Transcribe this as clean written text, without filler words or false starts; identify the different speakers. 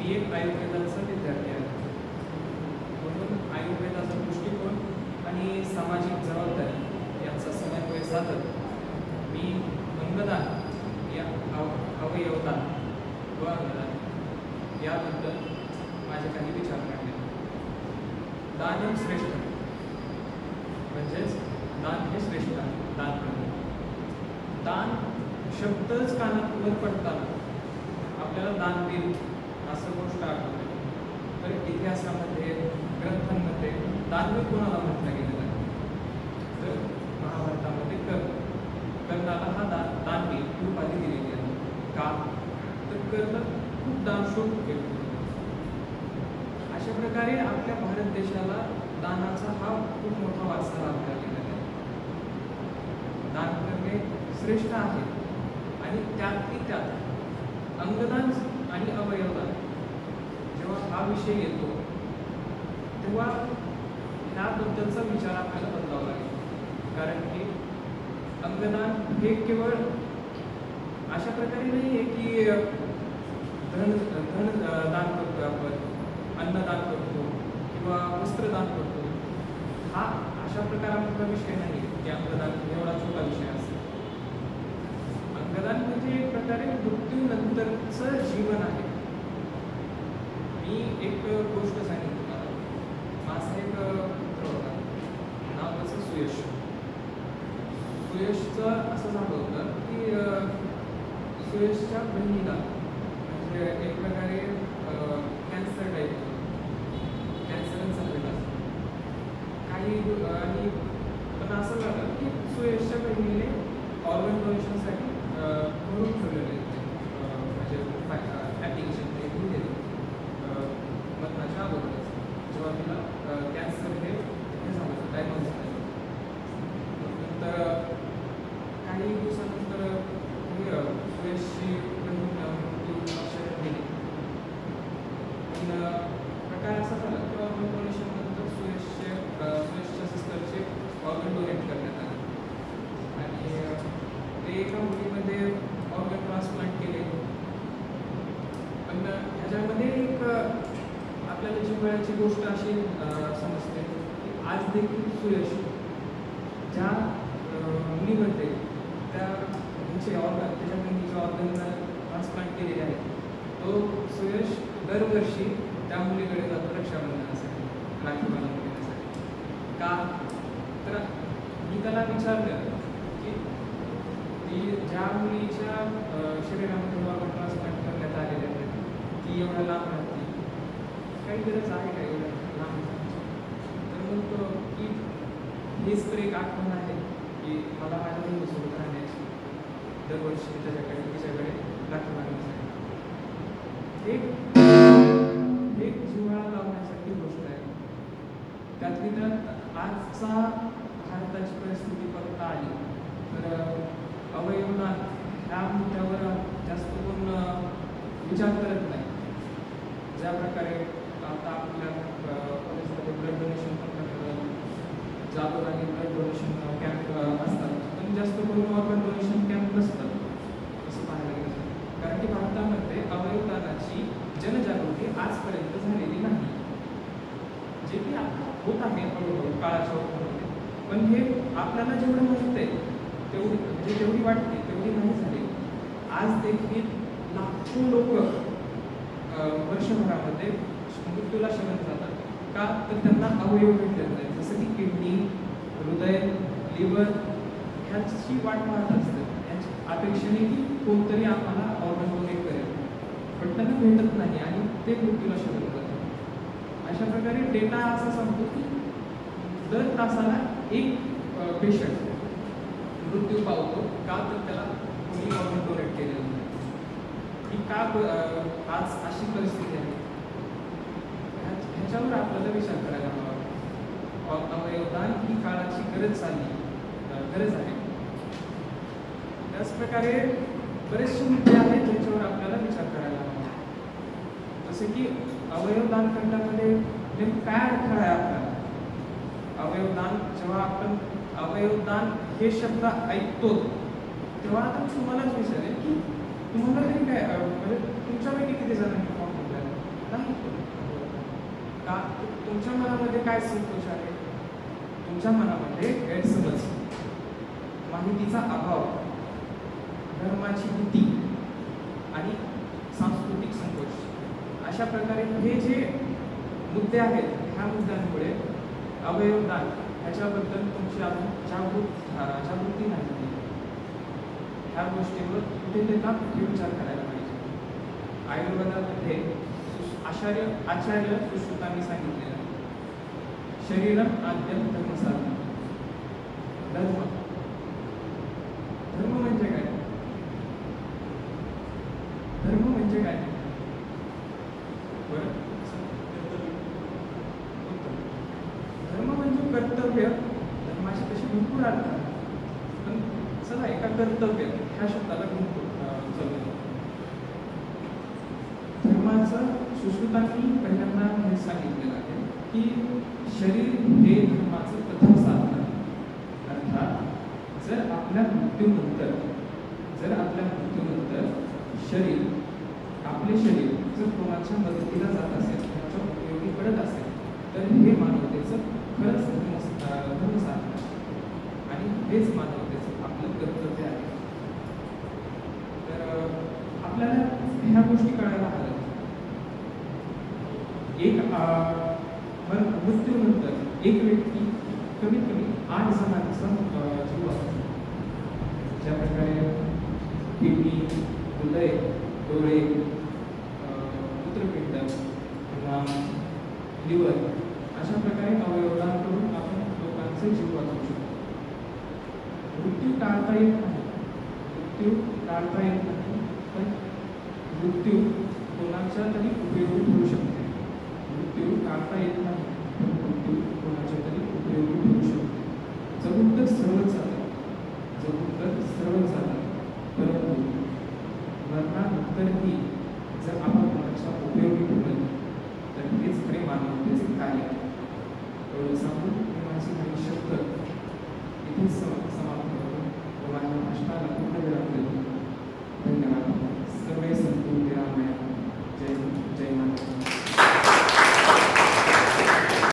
Speaker 1: मी एक आयुर्वेदाचा विद्यार्थी आहे, म्हणून आयुर्वेदाचा दृष्टिकोन आणि सामाजिक जबाबदारी यांचा समन्वय साधत मी अंगदान या अवयवदान व अंगदान याबद्दल माझे काही विचार मांडले. दान श्रेष्ठ म्हणजेच दान हे श्रेष्ठ आहे. दान करणे, दान शब्दच कानात वर पडताना आपल्याला दान देईल असं गोष्ट आठवते. तर इतिहासामध्ये ग्रंथांमध्ये दानवीर कोणाला म्हटलं गेलेलं आहे? तर महाभारतामध्ये कर्णाला हा दानवीर ही उपाधी दिलेली आहे. का? तर कर्ण खूप दानशूर केलं. अशा प्रकारे आपल्या भारत देशाला दानाचा हा खूप मोठा वारसा लाभला गेलेला आहे. दान करणे श्रेष्ठ आहे आणि त्यातही त्यात अंगदान आणि अवयवदान जेव्हा हा विषय येतो तेव्हा ह्याबद्दलचा विचार आपल्याला बदलावा लागेल. कारण की अंगदान हे केवळ अशा प्रकारे नाही आहे की धन दान करतो, आपण अन्नदान करतो किंवा वस्त्रदान करतो. हा अशा प्रकारामधला विषय नाही की अंगदान एवढा छोटा विषय असेल. अंगदान म्हणजे एक प्रकारे मृत्यूनंतरचं जीवन आहे. मी एक गोष्ट सांगितली तुम्हाला. माझा एक मित्र होता, नाव त्याचं सुयश. सुयशचं असं झालं होतं की सुयशच्या बहिणीला म्हणजे एक प्रकारे कॅन्सर टाईप कॅन्सर झालेला काही आणि पण असं झालं की सुयशच्या बहिणीने ऑर्गन डोनेशनसाठी करून ठेवलेले म्हणजे ॲप्लिकेशन ते घेऊन दिले मरणाच्या अगोदरच, जेव्हा तिला कॅन्सर हे झालं डायग्नोज झालं. नंतर काही दिवसानंतर सुयशची मृत्यू लक्षात गेली. पण प्रकार असा झाला की ऑर्गन डोनेशन नंतर सुयशच्या सिस्टरचे ऑर्गन डोनेट करण्यात आले आणि ते एका मुलीमध्ये ऑर्गन ट्रान्सप्लांट केले. पण ह्याच्यामध्ये एक आपल्याला जिव्हाळ्याची गोष्ट अशी समजते की आज देखील सुयश ज्या मुलीमध्ये त्या ह्याचे ऑर्गन त्याच्या बहिणीचे ऑर्गन ट्रान्सप्लांट केलेले आहेत, तो सुयश दरवर्षी त्या मुलीकडे जातो रक्षाबंधनासाठी, राखी बांधून देण्यासाठी. का? तर मी त्याला विचारलं की ती ज्या मुलीच्या शरीरामध्ये ऑर्गन ट्रान्सप्लांट करण्यात आलेले आहेत ती एवढ्या लांब राहते, काही गरज आहे का एवढ्या लांब? तर म्हणतो की हीच तर एक आठवण आहे की मला माझ्या बहिणीसोबत राहण्याची, दरवर्षी तिच्याकडे राखी बांधण्यासाठी. एक जिव्हाळा लावण्यासाठी गोष्ट आहे. त्यातली त्यात आजचा भारताची परिस्थिती बघता आली तर अवयवदान ह्या मुद्द्यावर जास्त कोण विचार करत नाही. ज्या प्रकारे आता आपल्या कॉलेजमध्ये ब्लड डोनेशन पण जागोजागी ब्लड डोनेशन कॅम्प असतात, पण जास्त करून ऑर्गन डोनेशन कॅम्प नसतात असं पाहायला गेलं. कारण की भारतामध्ये अवयवदानाची जनजागृती आजपर्यंत झालेली नाही, जे की आता होत आहे हळूहळू काळाच्या ओघामध्ये. पण हे आपल्याला जेवढं माहीत आहे तेवढी म्हणजे जेवढी वाटते तेवढी नाही झाली. आज देखील लाखो लोक वर्षभरामध्ये मृत्यूला शरण जातात. का? तर त्यांना अवयव भेटले नाही. जसं की किडनी, हृदय, लिव्हर ह्याची वाट पाहत असते. ह्याची अपेक्षेने की कोणतरी आम्हाला ऑर्गन डोनेट करेल, पण त्यांना भेटत नाही आणि ते मृत्यूला शरण जातात. अशा प्रकारे डेटा असा सांगतो की दर तासाला एक पेशंट मृत्यू पावतो. का? तर त्याला कोणी ऑर्गन डोनेट केलेलं नाही. ही का आज अशी परिस्थिती आहे? ह्याच्यावर आपल्याला विचार करायला हवा. अवयवदान ही काळाची गरज आहे. त्याचप्रकारे बरेचसे मुद्दे आहेत ज्याच्यावर आपल्याला विचार करायला हवा. जसे की अवयवदान करण्यामध्ये नेमकं काय अडथळा आहे आपल्याला? अवयवदान जेव्हा आपण अवयवदान हे शब्द ऐकतो तेव्हा आता तुम्हालाच विचारेल की तुम्हाला तरी काय म्हणजे तुमच्यापैकी किती जणांनी फॉर्म भरला? नाही का? तुमच्या मनामध्ये काय संकोच आहे? तुमच्या मनामध्ये गैरसमज, माहितीचा अभाव, धर्माची भीती आणि सांस्कृतिक संकोच, अशा प्रकारे हे जे मुद्दे आहेत, ह्या मुद्द्यांमुळे अवयवदान ह्याच्याबद्दल तुमची अजून जागृती नाही. ह्या गोष्टीवर कुठेतरी विचार करायला पाहिजे. आयुर्वेदामध्ये आचार्य सुश्रुतांनी सांगितलेलं आहे, शरीरम आद्यम धर्मसाधन. धर्म म्हणजे काय? धर्म म्हणजे काय? बरं, धर्म म्हणजे कर्तव्य. धर्माचे तसे भरपूर अर्थ आहेत, पण चला एका कर्तव्य ह्या शब्दाला घेऊन चालू. धर्माचं सुश्रुतांनी पहिल्यांदा हे सांगितलेलं आहे की शरीर हे धर्माचं प्रथम साधन आहे. अर्थात जर आपल्या मृत्यूनंतर आपले शरीर जर कोणाच्या मदतीला जात असेल, त्याच्या उपयोगी पडत असेल, तर हे मानवतेचं खरंच धर्मसाधन आहे आणि हेच मानवतेचं आपलं कर्तव्य आहे. तर आपल्याला ह्या गोष्टी कळायला हव्यात. मृत्यूनंतर एक व्यक्ती कमीत कमी 8 जणांचा जीव असतो. ज्या प्रकारे किडनी, हृदय, डोळे, मूत्रपिंड किंवा लिव्हर, अशा प्रकारे अवयवदान करून आपण लोकांचे जीव वाचवू शकतो. मृत्यू टाळता येत नाही, पण मृत्यू कोणाच्या तरी उपयोगी ठरू शकते. मृत्यू टाळता येत नाही,